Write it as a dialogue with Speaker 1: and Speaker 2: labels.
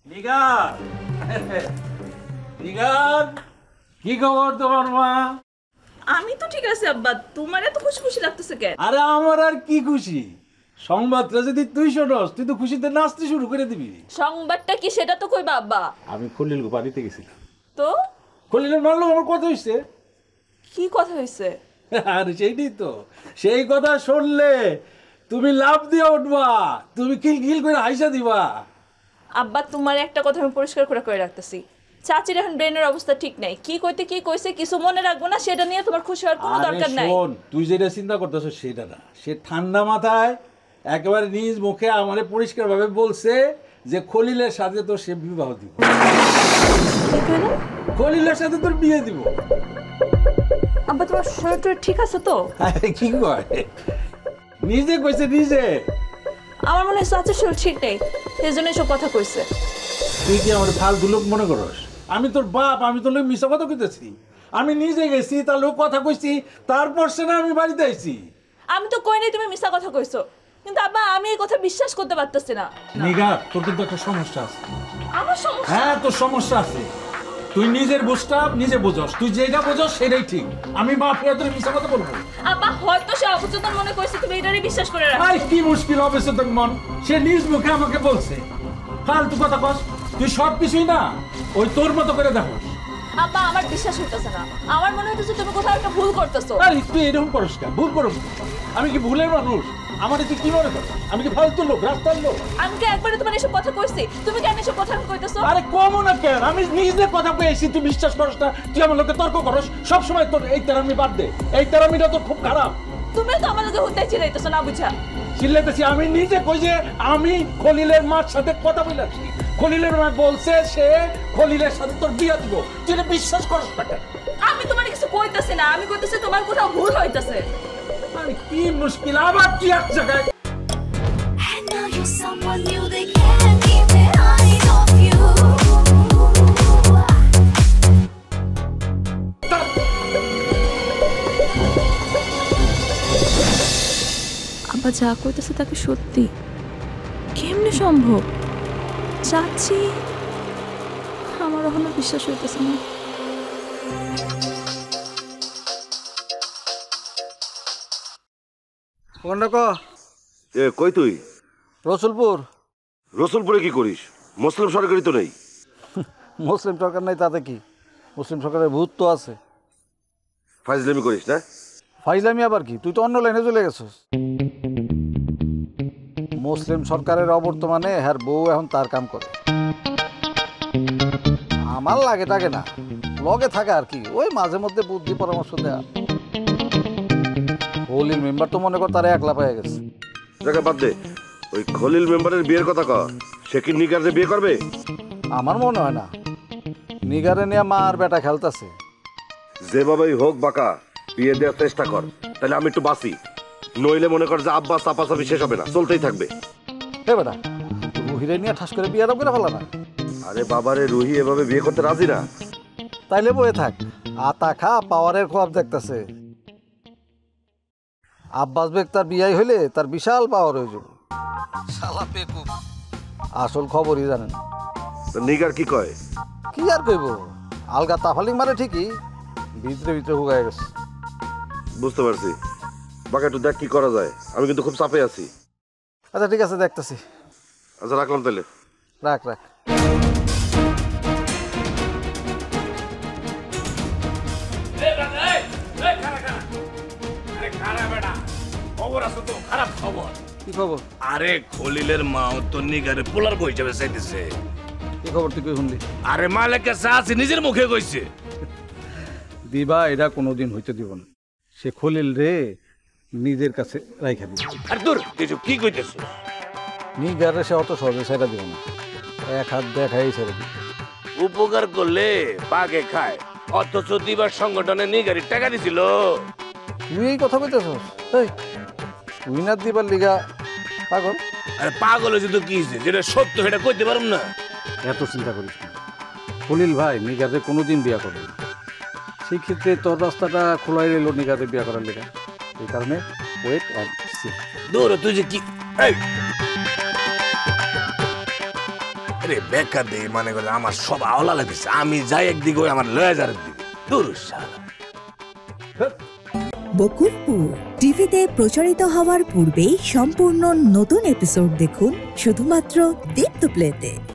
Speaker 1: নিগার নিগার কি খবর তোমার মা?
Speaker 2: আমি তো ঠিক আছে আব্বা, তোমার এত খুশি খুশি লাগতেছে কেন?
Speaker 1: আরে আমার আর কি খুশি, সংবাদটা যদি তুই শোনস তুই তো খুশিতে নাচতে শুরু করে দিবি।
Speaker 2: সংবাদটা কি সেটা তো কইবা আব্বা।
Speaker 1: আমি খলিল বাড়িতে গেছিলাম,
Speaker 2: তো
Speaker 1: খলিলের মারলো আমার কথা হইছে।
Speaker 2: কি কথা হইছে?
Speaker 1: আরে সেইটাই তো, সেই কথা শুনলে তুমি লাভ দিয়ে উঠবা, তুমি খিলখিল করে হাইসা দিবা।
Speaker 2: আব্বা তোমার একটা কথা আমি পরিষ্কার করে রাখতেছি, চাচির এখন ব্রেনের অবস্থা ঠিক নাই, কি কইতে কি কইছে কিছু মনে রাখবো না, সেটা নিয়ে তোমার খুশি হওয়ার কোনো দরকার নাই।
Speaker 1: শোন, তুই যেটা চিন্তা করতেছ সেটা না, সে ঠান্ডা মাথায় একেবারে নিজ মুখে আমারে পরিষ্কার ভাবে বলছে যে খলিলের সাথে তোর সে বিবাহ দিব, খলিলের সাথে তোর বিয়ে দিব।
Speaker 2: আব্বা তোমার শরীরটা ঠিক আছে তো?
Speaker 1: আরে কি কয়, নিজে কইছে নিজে।
Speaker 2: আমার মনে হয় চাচির শরীর ঠিক নেই, এই জন্য এসব কথা কইছে।
Speaker 1: তুই কি আমার ফালতু লোক মনে করস? আমি তোর বাপ, আমি তোর লোক মিশা কথা কইতেছি? আমি নিজে গেছি, তার লোক কথা কইছি, তারপর সে না আমি বাড়িতে আইছি।
Speaker 2: আমি তো কই নাই তুমি মিথ্যা কথা কইছো, কিন্তু আব্বা আমি এই কথা বিশ্বাস করতে পারতেছি না।
Speaker 1: নিগার, তোর কিন্তু একটা সমস্যা আছে।
Speaker 2: আমার সমস্যা?
Speaker 1: হ্যাঁ, তোর সমস্যা আছে। তুই নিজের বুঝটা নিজে বুঝস, তুই যেটা বুঝস সেটাই ঠিক। আমি বাপ হয়ে তোর মিশা কথা বলবো?
Speaker 2: আব্বা হয়তো সে অবচেতন মনে করছে, তুমি এটারই বিশ্বাস করে রাখো।
Speaker 1: আরে কি মুশকিল অবচেতন মন, সে নিজ মুখে আমাকে বলছে। ফালতু কথা কস, তুই সব কিছুই না ওই তোর মতো করে দেখোস।
Speaker 2: আব্বা আমার বিশ্বাস হইতেছে না, আমার মনে হইতেছে তুমি কোথাও একটা ভুল করতেছো।
Speaker 1: আরে তুই এরকম করিস না, ভুল করো। আমি কি ভুলের মানুষ? আমার তুই কি মনে কর আমি কি ফালতু লোক, রাস্তার লোক?
Speaker 2: আমি কি একবারে তোমার এসব কথা কইছি? তুমি কেন এসব কথা কইতেছো?
Speaker 1: আরে কমও না কেন, আমি নিজে কথা পেয়েছি, তুই বিশ্বাস করস না, তুই আমার লোকে তর্ক করস সবসময়। তোর এই তেরামি বাদ দে, এই তেরামিটা তোর খুব খারাপ।
Speaker 2: তুমিও তো আমার লগে হুদাই চিরাইতেছো না বুঝা।
Speaker 1: চিল্লাইতেছি, আমি নিজে কই যে আমি খলিলের মার সাথে কথা বলেছি, খলিলের মা বলছে সে খলিলের সাথে তোর বিয়ে দিব, তুই বিশ্বাস করস না কেন?
Speaker 2: আমি তোমার কিছু কইতেছি না, আমি কইতেছি তোমার কোথাও ভুল হইতাছে।
Speaker 1: আরে কি মুশকিল, আবার তুই এক জায়গায়।
Speaker 3: And now you're someone new, they can't keep their eyes off you.
Speaker 2: আব্বা যা কইতেছে তাকে সত্যি কেমনে সম্ভব? চাচি, আমার এখনো বিশ্বাস হইতেছে না।
Speaker 4: কই তুই?
Speaker 5: রসুলপুর।
Speaker 4: রসুলপুরে কি করিস? মুসলিম সরকারি তো নেই।
Speaker 5: মুসলিম সরকার নেই তাতে কি, মুসলিম সরকারের ভূত তো আছে।
Speaker 4: ফাইজলামি করিস না?
Speaker 5: ফাইজলামি আবার কি, তুই তো অন্য লাইনে চলে গেছিস। মুসলিম সরকারের অবর্তমানে হ্যার বউ এখন তার কাম করে। আমার লাগে থাকে না, লগে থাকে আর কি, ওই মাঝে মধ্যে বুদ্ধি পরামর্শ দেয়া। খলিল মেম্বার তো মনে কর তারা একলা পেয়ে গেছে।
Speaker 4: জায়গা বাদ দে, ওই খলিল মেম্বারের বিয়ের কথা কর। সে কি নিগারে বিয়ে করবে?
Speaker 5: আমার মনে হয় না, নিগারে নিয়ে মা আর বেটা খেলতেছে।
Speaker 4: যেভাবেই হোক বাঁকা বিয়ে দেওয়ার চেষ্টা কর, তাহলে আমি একটু বাঁচি। নইলে মনে কর যে আব্বা চাপাচাপি শেষ হবে না, চলতেই থাকবে।
Speaker 5: হে বেটা, রুহিরে নিয়ে ঠাস করে বিয়ে করে ফেলা না।
Speaker 4: আরে বাবারে, রুহি এভাবে বিয়ে করতে রাজি না।
Speaker 5: তাইলে বয়ে থাক, আতা খা, পাওয়ারের খোয়াব দেখতেছে। আব্বাস বেগ তার বিয়াই হইলে তার বিশাল পাওয়ার হয়ে যাবে। শালা পেকুব, আসল খবরই জানেন।
Speaker 4: তো নিগার কি কয়?
Speaker 5: কি আর কইব, আলগা তাফালিং মারে ঠিকই, ভিতরে ভিতরে হুগায় গেছে।
Speaker 4: বুঝতে পারছি, বাঁকা একটু দেখ কি করা যায়। আমি কিন্তু খুব চাপে আছি।
Speaker 5: আচ্ছা ঠিক আছে, দেখতেছি।
Speaker 4: আচ্ছা রাখলাম তাহলে।
Speaker 5: রাখ রাখ। কি খবর?
Speaker 6: আরে খলিলের মাও তো নিগারে পোলার বই যাবে চাইতেছে।
Speaker 5: কি খবর তুই কই শুনলি?
Speaker 6: আরে মালিক কাছে আছে, নিজের মুখে কইছে।
Speaker 5: দিবা এটা কোনোদিন হইতে দিব না। সে খলিল রে নিজের কাছে রাইখা দিব।
Speaker 6: আর তোর কিছু কি কইতেছ?
Speaker 5: নিগারে সে অত সহজে ছেড়ে দিব না, এক হাত দেখাই ছেড়ে দিব।
Speaker 6: উপকার করলে পাকে খায়, অথচ দিবার সংগঠনে নিগারির টাকা দিছিল।
Speaker 5: তুই এই কথা কইতেছস? এই তুই না দিবার লিগা পাগল?
Speaker 6: আরে পাগল হয়েছে তো কি হয়েছে, যেটা সত্য সেটা কইতে পারুম না।
Speaker 5: এত চিন্তা করিস না, খলিল ভাই নিগারে কোনোদিন বিয়া করবে না। সেই ক্ষেত্রে তোর রাস্তাটা খোলাই রইল নিগারে বিয়া করার লেগা। এই কারণে ওয়েট অ্যান্ড সি।
Speaker 6: দৌড় তুই যে কি, এই আরে বেকার দিয়ে মানে করে আমার সব আওলা লাগতেছে, আমি যাই একদিকে ওই আমার লয়ে যার দিকে দূর শালা।
Speaker 7: বকুলপুর টিভিতে প্রচারিত হওয়ার পূর্বেই সম্পূর্ণ নতুন এপিসোড দেখুন শুধুমাত্র দীপ্ত প্লেতে।